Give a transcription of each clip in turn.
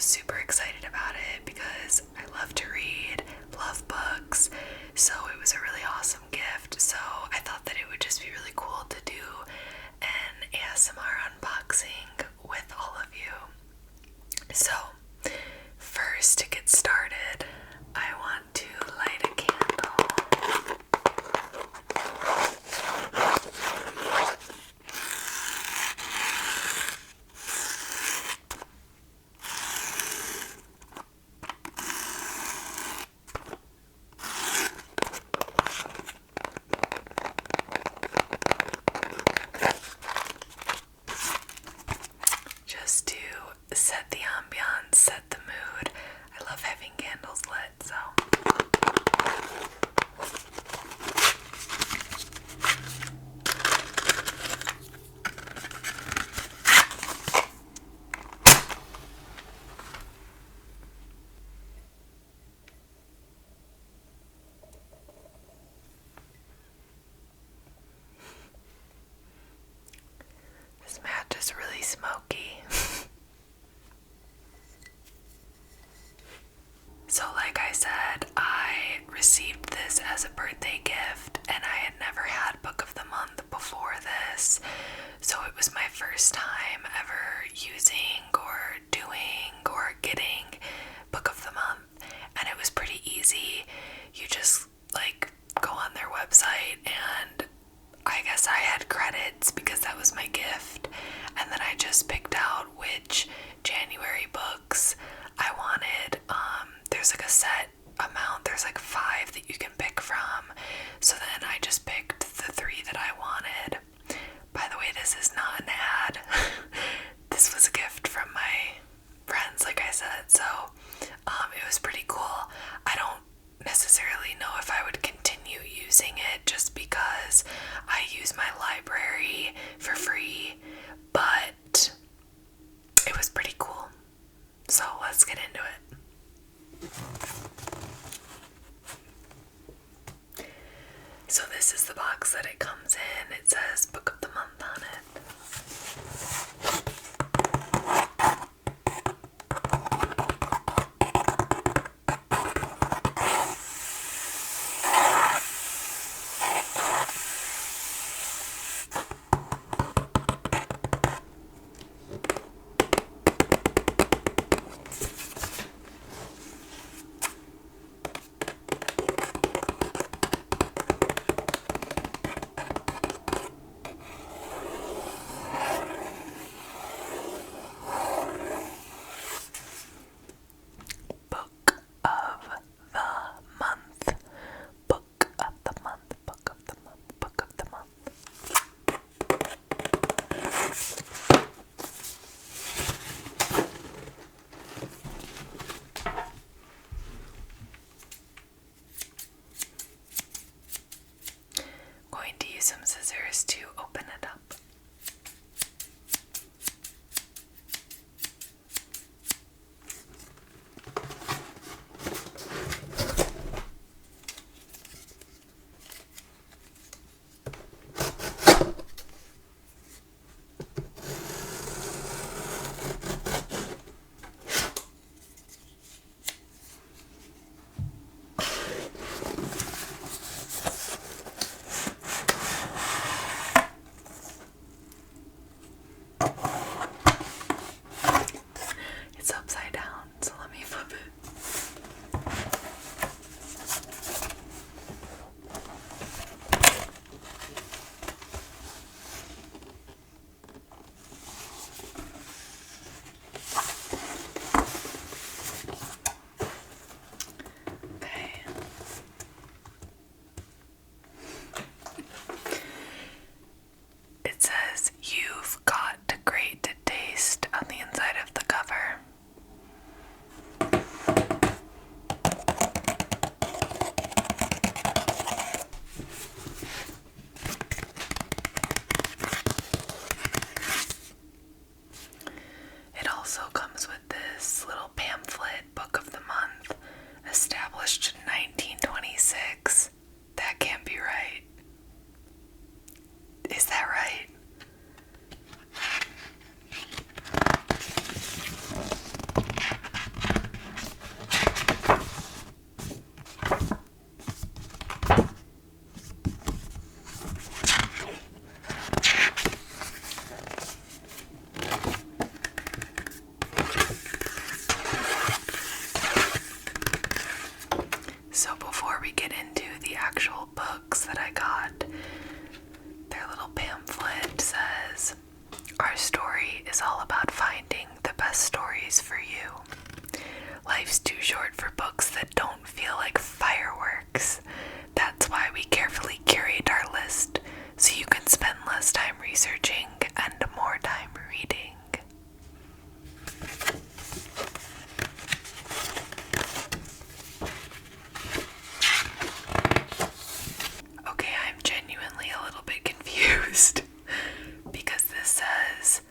super excited about it because I love to read, love books, so it was a really awesome gift. So I thought that it would just be really cool to do an ASMR unboxing with all of you. So first, to get started, I want to light a candle. Just to set the ambiance, set the mood. I love having candles lit, so. This match is really smoky. So like I said, I received this as a birthday gift, and I had never had Book of the Month before this. So it was my first time ever using or doing or getting Book of the Month, and it was pretty easy. You just go on their website, and I guess I had credits because that was my gift, and then I just picked out which January books I wanted. There's a set amount, there's 5 that you can pick from, so then I just picked the 3 that I wanted. By the way, this is not an ad. This was a gift from my friends, like I said, so it was pretty cool. I don't necessarily know if I would continue using it just because I use my library for free, but it was pretty cool. So let's get into it. So this is the box that it comes in. It says Book of the Month on it. Some scissors to open it up. stories for you. Life's too short for books that don't feel like fireworks. That's why we carefully curate our list, so you can spend less time researching and more time reading. Okay, I'm genuinely a little bit confused because this says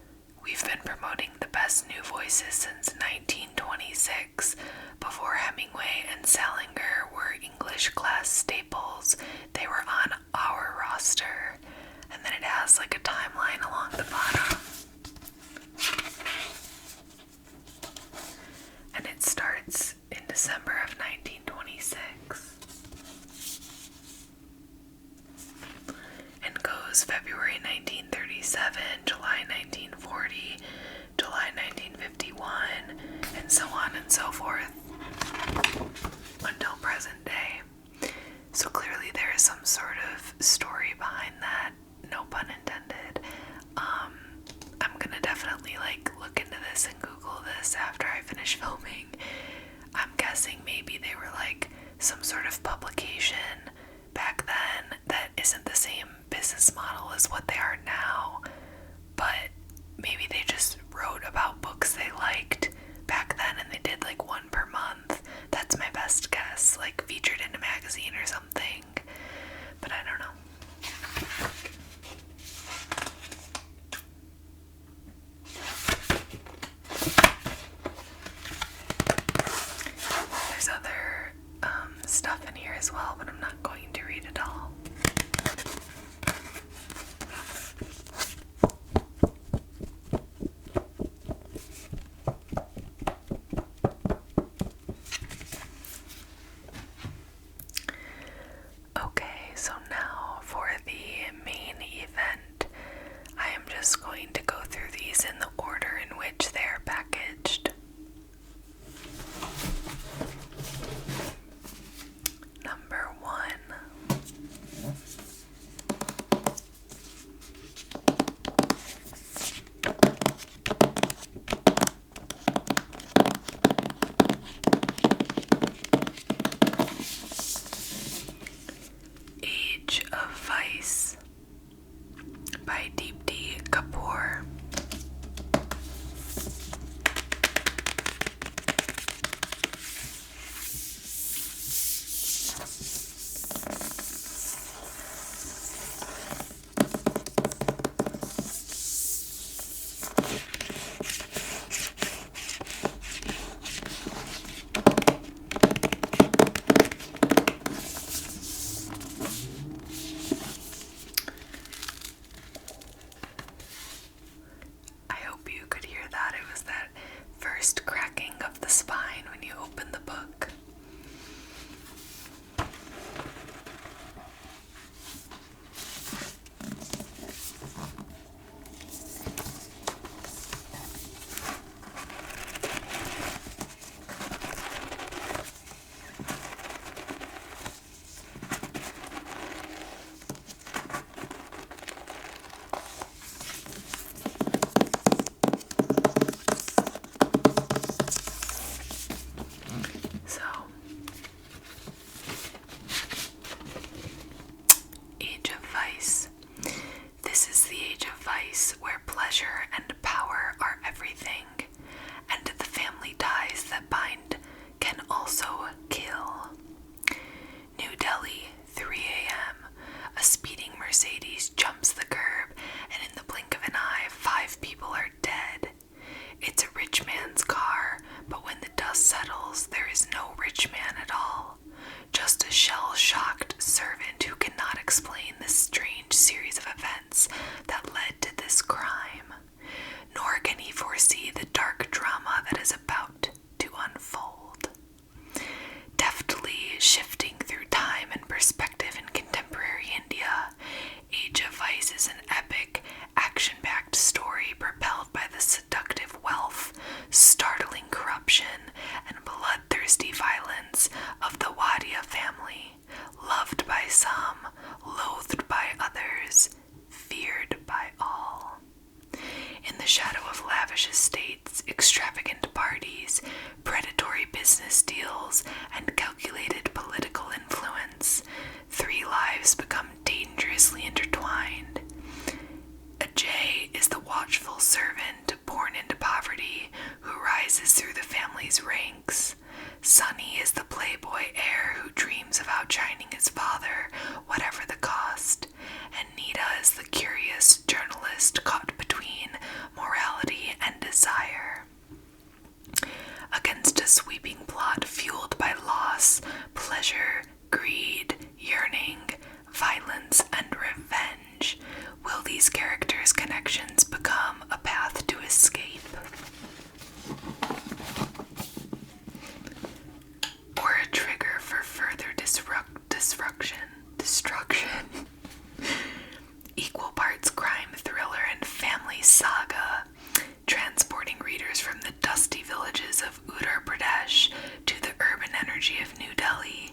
we've been promoting the best new voices since 1926. Before Hemingway and Salinger were English class staples, they were on our roster. And then it has like a timeline along the bottom. And it starts in December of 1926. And goes February 1937, July 1940, July 1951, and so on and so forth until present day. So clearly there is some sort of story behind that, no pun intended. I'm gonna definitely look into this and Google this after I finish filming. I'm guessing maybe they were some sort of publication back then that isn't the same business model as what they are now, but maybe they just wrote about books they liked back then and they did one per month. That's my best guess, featured in a magazine or something, but I don't know. There's other stuff in here as well, but I'm not going to read it all. Okay, so now for the main event, I am just going to go through these in the order in which they're packaged. Number 1. Age of Vice by Deepti Kapoor. I hope you could hear that. It was that first cracking of the spine when you open the book. So family's ranks. Sonny is the playboy heir who dreams of outshining his father, whatever the cost. And Nita is the curious journalist caught between morality and desire. Against a sweeping plot fueled by loss, pleasure, greed, yearning, violence, and revenge, will these characters' connections become a path to escape? Or a trigger for further destruction? Equal parts crime thriller and family saga, transporting readers from the dusty villages of Uttar Pradesh to the urban energy of New Delhi.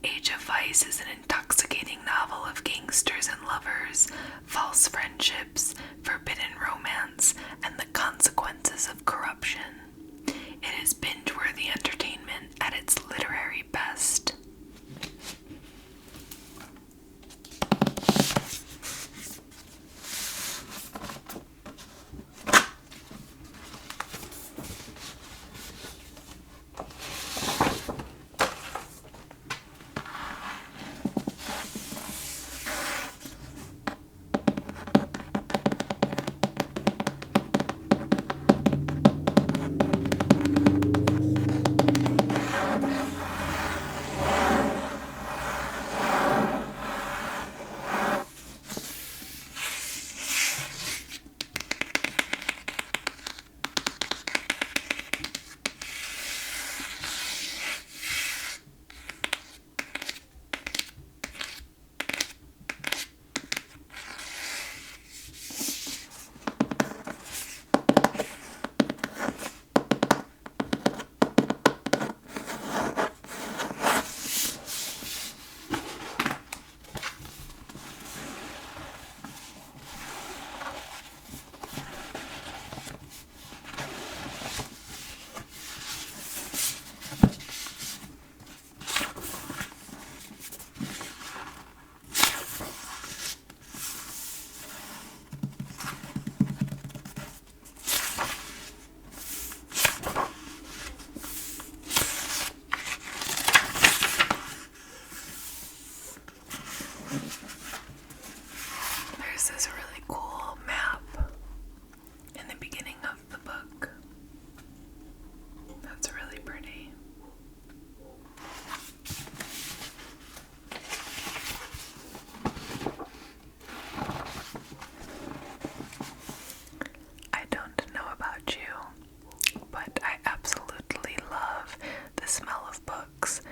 Age of Vice is an intoxicating novel of gangsters and lovers, false friendships, forbidden romance, and the consequences of corruption. It is binge-worthy entertainment at its literary best. There's this really cool map in the beginning of the book. That's really pretty. I don't know about you, but I absolutely love the smell of books.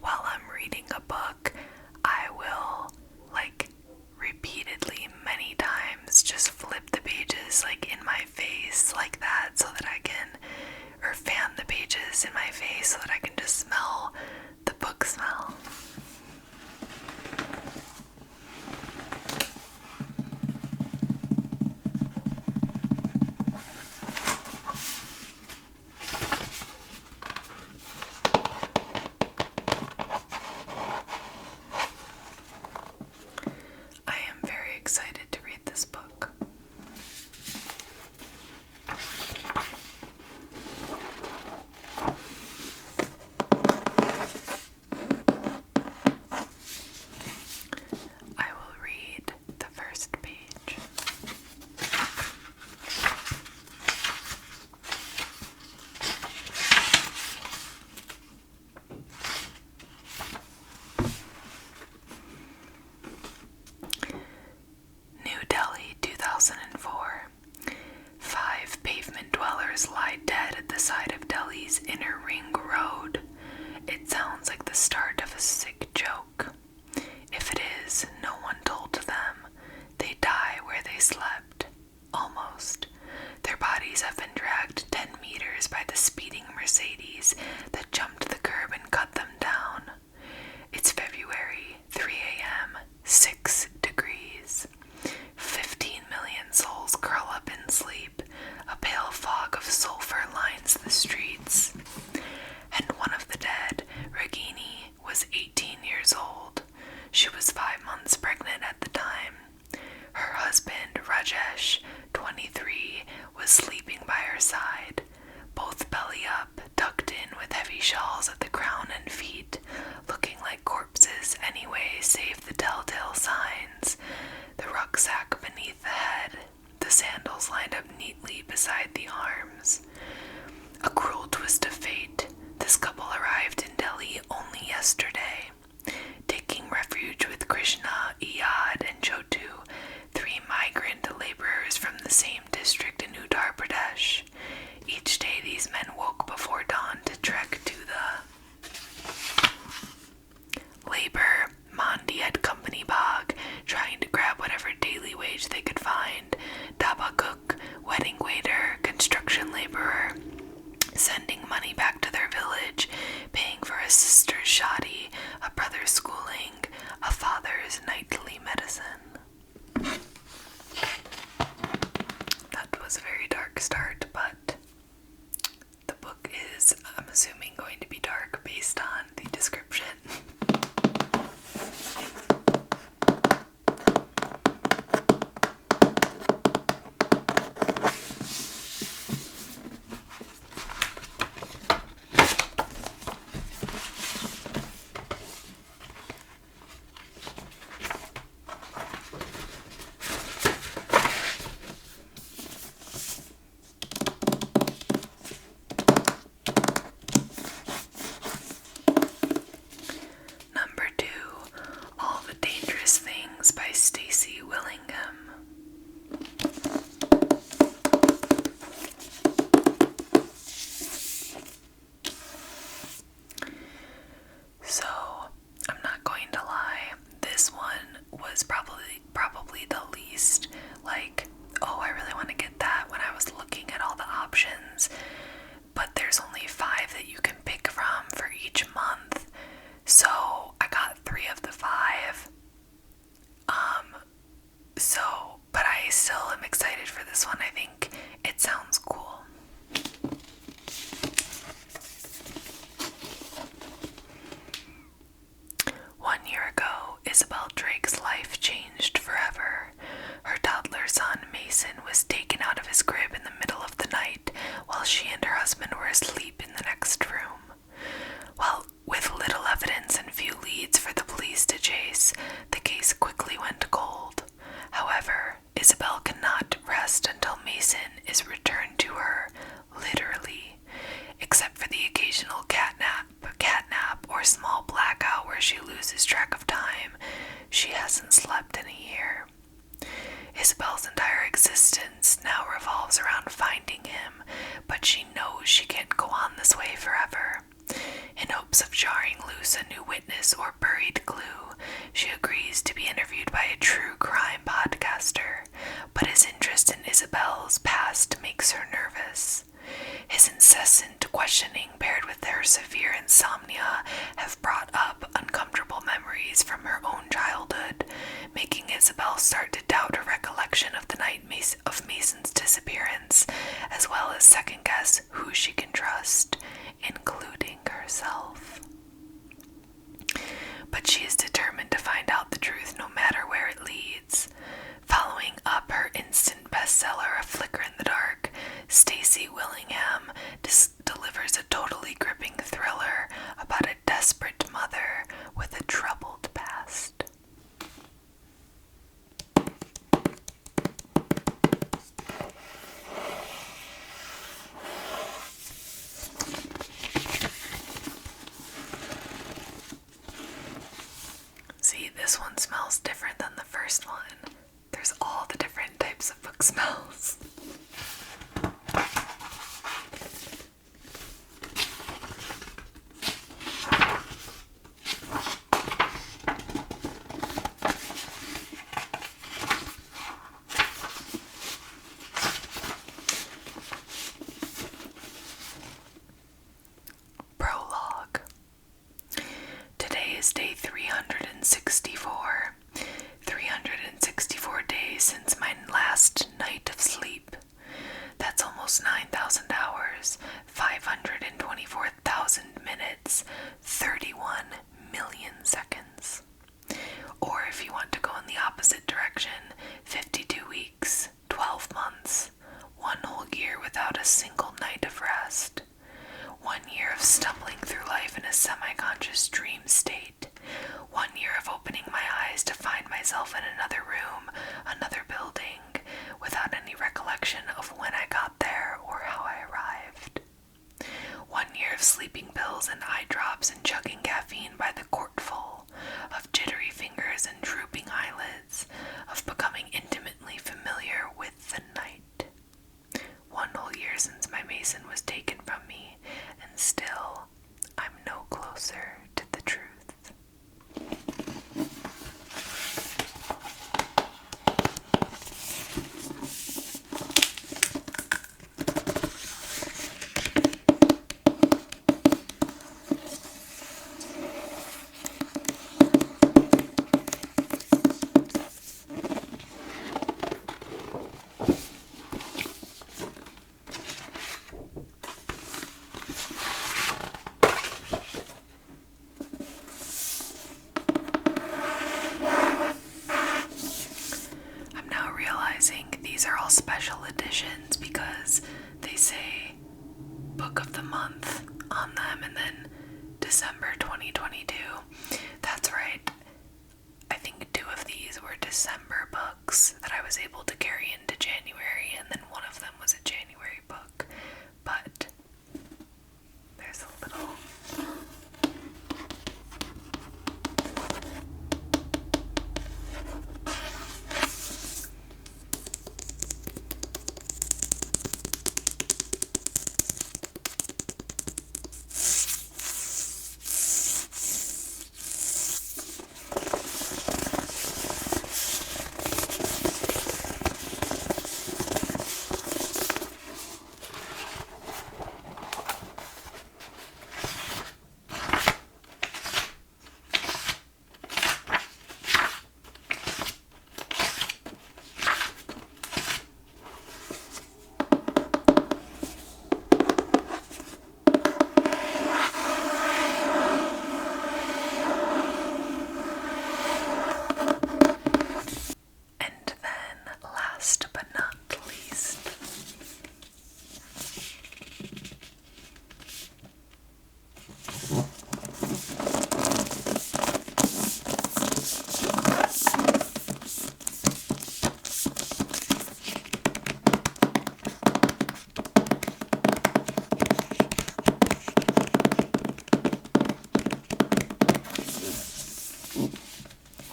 While I'm reading a book, I will, repeatedly, many times, just flip the pages, in my face, like that, so that I can, or fan the pages in my face so that I can just smell the book smell. I am very excited to read this book. I will read the first page. New Delhi, 2004. 5 pavement dwellers lie dead at the side of Delhi's inner ring road. It sounds like the start of a sick joke. If it is, no one told them. They die where they slept. Almost. Their bodies have been dragged 10 meters by the speeding Mercedes that jumped the curb and cut them down. It's February, 3 a.m., 6 degrees. 15 million souls curl up in sleep. A pale fog of sulfur lines the streets. And one of the dead, Ragini, was 18 years old. She was 5 months pregnant at the time. Her husband, Rajesh, 23, was sleeping by her side. Both belly shawls at the crown and feet, looking like corpses anyway, save the telltale signs, the rucksack beneath the head, the sandals lined up neatly beside the arms. A cruel twist of fate. This couple arrived in Delhi only yesterday, taking refuge with Krishna, Iyad, and Chotu, 3 migrant laborers from the same district in Uttar Pradesh. Each day these men woke before dawn to trek to the labor mandi at Company Bagh, trying to grab whatever daily wage they could find. Dhaba cook, wedding waiter, construction laborer, sending money back to their village, paying for a sister's shadi, a brother's schooling, a father's nightly medicine. That was a very dark start, but the book is, I'm assuming, going to be dark based on the description. Number 2, All the Dangerous Things by Stacy Willingham. So, I'm not going to lie, this one was probably the least, like, oh, I really want to get that when I was looking at all the options. But there's only 5 that you can pick from for each month. So I got 3 of the 5. But I still am excited for this one. I think it sounds cool. One year ago, Isabel Drake's life changed forever. Her toddler son, Mason, was taken out of his crib in the middle of the night while she and her husband were asleep in the next room. Well, with little evidence and few leads for the police to chase, the case quickly went cold. However, Isabel cannot rest until Mason is returned to her, literally, except for the occasional catnap, or small blackout where she loses track of time. She hasn't slept in a year. Isabel's entire existence now revolves around finding him, but she knows she can't go on this way forever. In hopes of jarring loose a new witness or buried clue, she agrees to be interviewed by a true crime podcaster, but his interest in Isabel's past makes her nervous. His incessant questioning paired with her severe insomnia have brought up uncomfortable memories from her own childhood, making Isabel start to doubt her recollection of the night of Mason's disappearance, as well as second-guess who she can trust, including herself. But she is determined to find out the truth no matter where it leads. Following up her instant bestseller, A Flicker in the Dark, Stacy Willingham delivers a totally gripping thriller about a desperate mother with a troubled past. See, this one smells different than the first one. There's all the different types of book smells. Prologue. Today is day 364. 364 days since my last night of sleep. That's almost 9,000 hours, 524,000 minutes, 31 million seconds. Or if you want to go in the opposite direction, 52 weeks, 12 months, 1 whole year without a single night of rest. 1 1 year of stumbling through life in a semi-conscious dream state. 1 year of opening my eyes to find myself in another room, another building, without any recollection of when I got there or how I arrived. 1 year of sleeping pills and eye drops and chugging caffeine by the quartful, of jittery fingers and drooping eyelids, of becoming intimately familiar with the night. 1 whole year since my mason was taken from me, and still I'm no closer to the truth. These are all special editions because they say book of the month on them and then December 2022. That's right. I think 2 of these were December books that I was able to carry into January, and then one of them was a January book. But there's a little... Last but not least,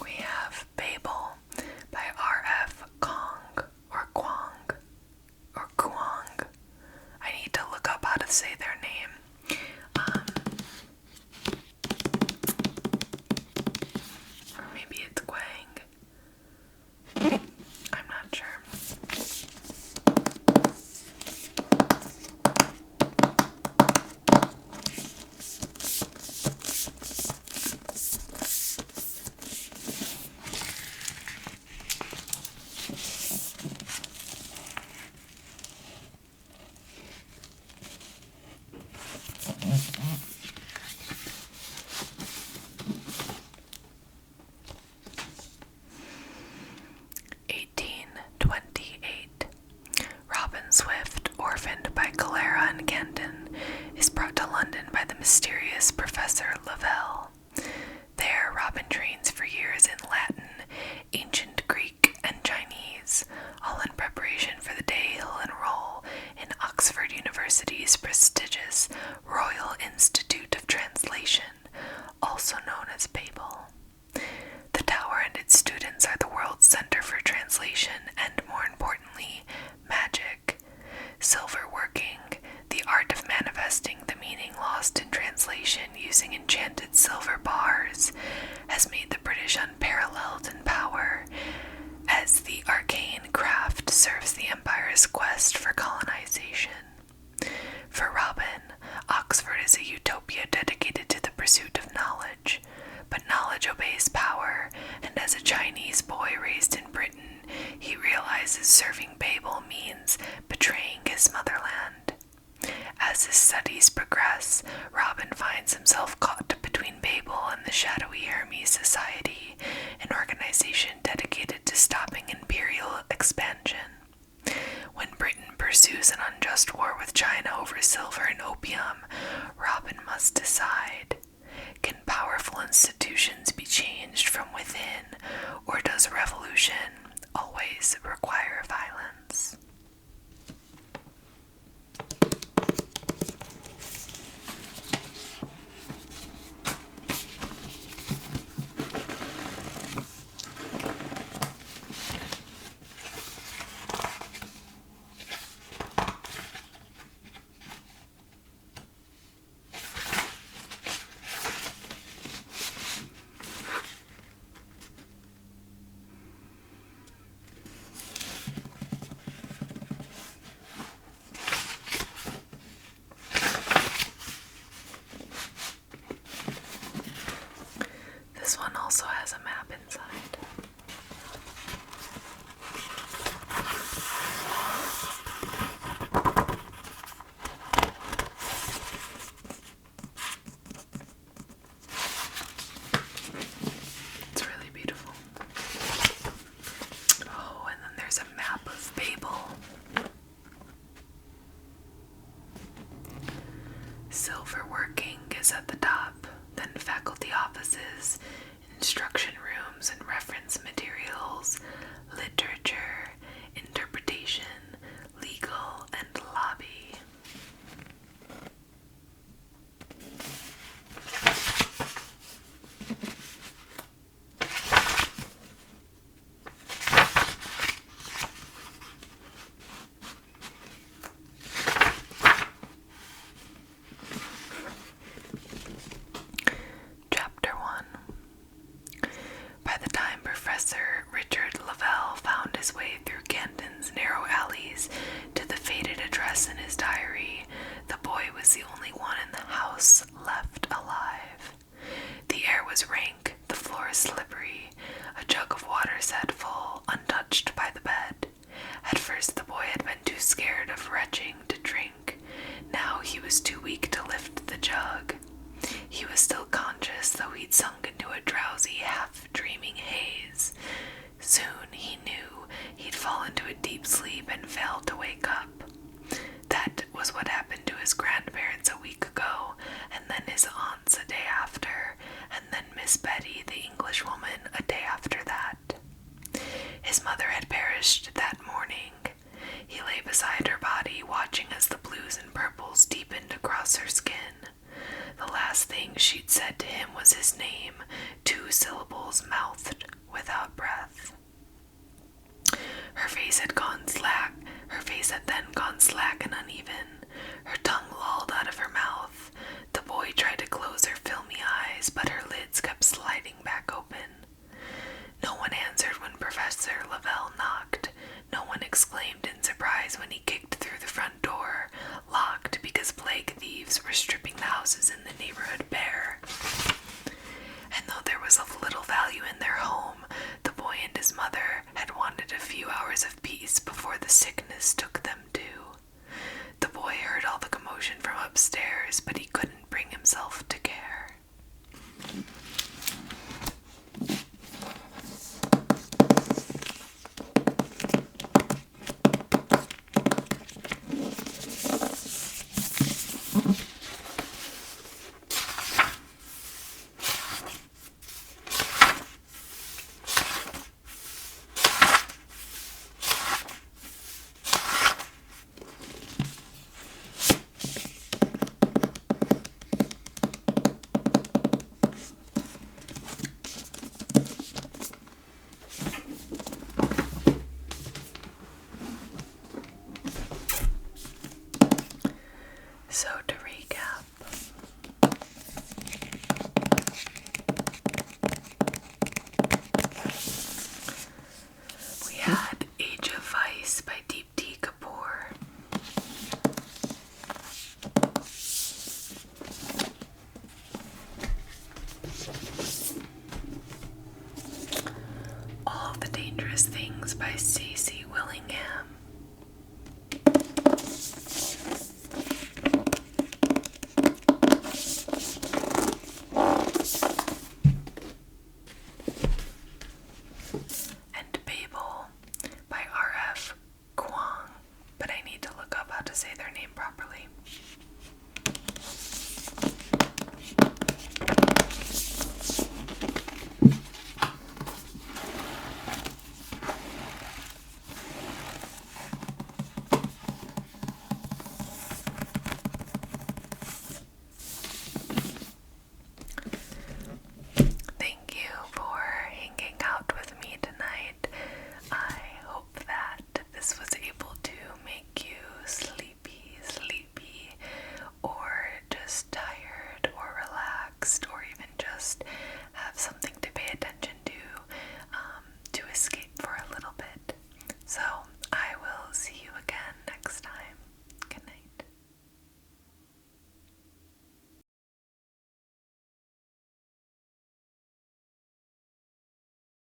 we have Babel by R.F. Kuang. I need to look up how to say their name. Or maybe it's Quang. I'm not sure. Robin Swift, orphaned by Clara and Kenton, is brought to London by the mysterious Professor Lavelle. There, Robin trains for years in Latin, ancient Greek, and Chinese, all in preparation for the day he'll enroll in Oxford University's prestigious Royal Institute of Translation, also known as Babel. The tower and its students are the world's center for translation and, more importantly, magic. Silver working, the art of manifesting the meaning lost in translation using enchanted silver bars, has made the British unparalleled in power, as the arcane craft serves the Empire's quest for colonization. For Robin, Oxford is a utopia dedicated to the pursuit of knowledge, but knowledge obeys power, and as a Chinese boy raised in Britain, he realizes serving Babel means betraying his motherland. As his studies progress, Robin finds himself caught between Babel and the shadowy Hermes Society, an organization dedicated to stopping imperial expansion. When Britain pursues an unjust war with China over silver and opium, must decide. Can powerful institutions be changed from within, or does revolution always require violence? This one also has a map inside. It's really beautiful. Oh, and then there's a map of Babel. Silver working is at the top, then faculty offices, instruction rooms and reference materials, literature, interpretation, legal, and lobby. Chapter 1. By the time Professor Richard Lavelle found his way through Canton's narrow alleys to the faded address in his diary, the boy was the only one in the house left alive. The air was rank, the floor slippery, a jug of water sat full, untouched by the bed. At first the boy had been too scared of retching to drink. Now he was too weak to lift the jug. He was still conscious, though he'd sunk into a drowsy, half-dreaming haze. Soon he knew he'd fall into a deep sleep and failed to wake up. That was what happened to his grandparents a week ago, and then his aunts a day after, and then Miss Betty, the Englishwoman, a day after that. His mother had perished that morning. He lay beside her body, watching as the blues and purples deepened across her skin. The last thing she'd said to him was his name, 2 syllables mouthed without breath. Her face had then gone slack and uneven. Her tongue lolled out of her mouth. The boy tried to close her filmy eyes, but her lids kept sliding back open. No one answered when Professor Lavelle knocked. No one exclaimed in surprise when he kicked through the front door, locked because plague thieves were stripping the houses in the neighborhood bare. And though there was of little value in their home, the boy and his mother had wanted a few hours of peace before the sickness took them too. The boy heard all the commotion from upstairs, but he couldn't bring himself to care. So to recap, we had Age of Vice by Deepti Kapoor. All the Dangerous Things by Stacey Willingham. And Babel by R.F. Kuang, but I need to look up how to say their name properly. text or even just have something